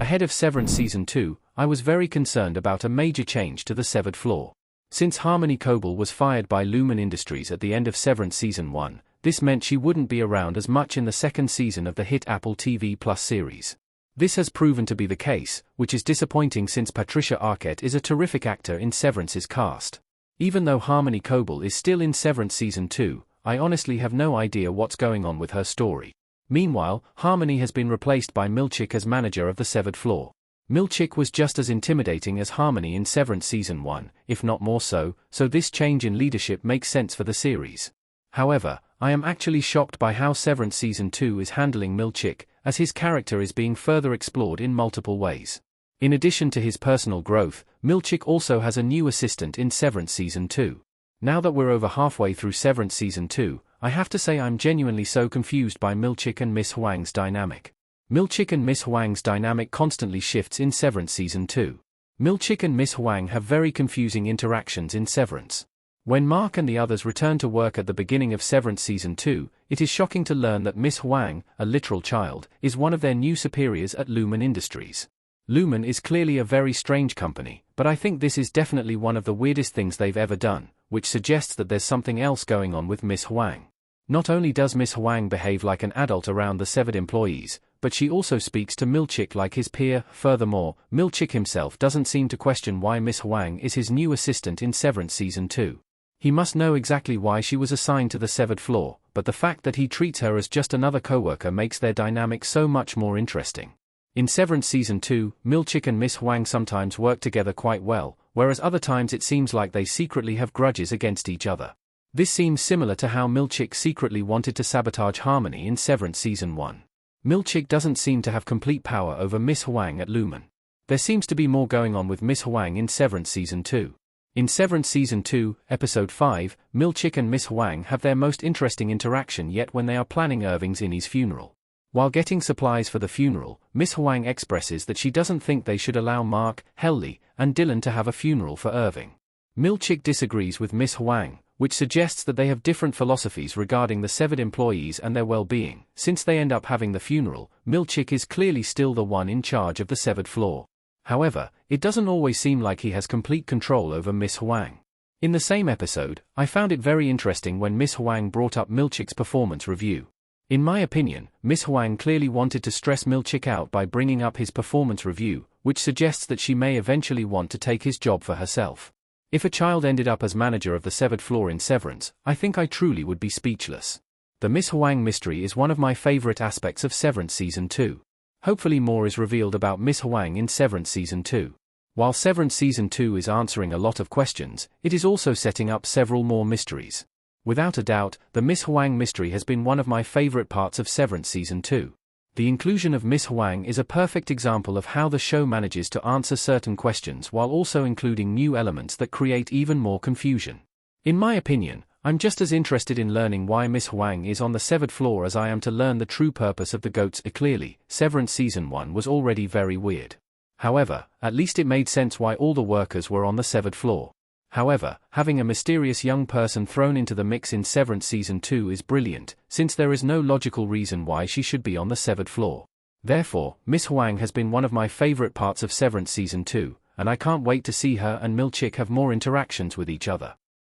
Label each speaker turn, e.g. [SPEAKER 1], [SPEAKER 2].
[SPEAKER 1] Ahead of Severance Season 2, I was very concerned about a major change to the severed floor. Since Harmony Coble was fired by Lumen Industries at the end of Severance Season 1, this meant she wouldn't be around as much in the second season of the hit Apple TV Plus series. This has proven to be the case, which is disappointing since Patricia Arquette is a terrific actor in Severance's cast. Even though Harmony Coble is still in Severance Season 2, I honestly have no idea what's going on with her story. Meanwhile, Harmony has been replaced by Milchick as manager of the severed floor. Milchick was just as intimidating as Harmony in Severance Season 1, if not more so this change in leadership makes sense for the series. However, I am actually shocked by how Severance Season 2 is handling Milchick, as his character is being further explored in multiple ways. In addition to his personal growth, Milchick also has a new assistant in Severance Season 2. Now that we're over halfway through Severance Season 2, I have to say I'm genuinely so confused by Milchick and Miss Huang's dynamic. Milchick and Miss Huang's dynamic constantly shifts in Severance Season 2. Milchick and Miss Huang have very confusing interactions in Severance. When Mark and the others return to work at the beginning of Severance Season 2, it is shocking to learn that Miss Huang, a literal child, is one of their new superiors at Lumen Industries. Lumen is clearly a very strange company, but I think this is definitely one of the weirdest things they've ever done, which suggests that there's something else going on with Miss Huang. Not only does Miss Huang behave like an adult around the severed employees, but she also speaks to Milchick like his peer. Furthermore, Milchick himself doesn't seem to question why Miss Huang is his new assistant in Severance Season 2. He must know exactly why she was assigned to the severed floor, but the fact that he treats her as just another coworker makes their dynamic so much more interesting. In Severance Season 2, Milchick and Miss Huang sometimes work together quite well, whereas other times it seems like they secretly have grudges against each other. This seems similar to how Milchick secretly wanted to sabotage Harmony in Severance Season 1. Milchick doesn't seem to have complete power over Miss Huang at Lumen. There seems to be more going on with Miss Huang in Severance Season 2. In Severance Season 2, Episode 5, Milchick and Miss Huang have their most interesting interaction yet when they are planning Irving Zinni's funeral. While getting supplies for the funeral, Miss Huang expresses that she doesn't think they should allow Mark, Helly, and Dylan to have a funeral for Irving. Milchick disagrees with Miss Huang, which suggests that they have different philosophies regarding the severed employees and their well-being. Since they end up having the funeral, Milchick is clearly still the one in charge of the severed floor. However, it doesn't always seem like he has complete control over Miss Huang. In the same episode, I found it very interesting when Miss Huang brought up Milchick's performance review. In my opinion, Miss Huang clearly wanted to stress Milchick out by bringing up his performance review, which suggests that she may eventually want to take his job for herself. If a child ended up as manager of the severed floor in Severance, I think I truly would be speechless. The Miss Huang mystery is one of my favorite aspects of Severance Season 2. Hopefully more is revealed about Miss Huang in Severance Season 2. While Severance Season 2 is answering a lot of questions, it is also setting up several more mysteries. Without a doubt, the Miss Huang mystery has been one of my favorite parts of Severance Season 2. The inclusion of Miss Huang is a perfect example of how the show manages to answer certain questions while also including new elements that create even more confusion. In my opinion, I'm just as interested in learning why Miss Huang is on the severed floor as I am to learn the true purpose of the goats. Clearly, Severance Season 1 was already very weird. However, at least it made sense why all the workers were on the severed floor. However, having a mysterious young person thrown into the mix in Severance Season 2 is brilliant, since there is no logical reason why she should be on the severed floor. Therefore, Miss Huang has been one of my favorite parts of Severance Season 2, and I can't wait to see her and Milchick have more interactions with each other.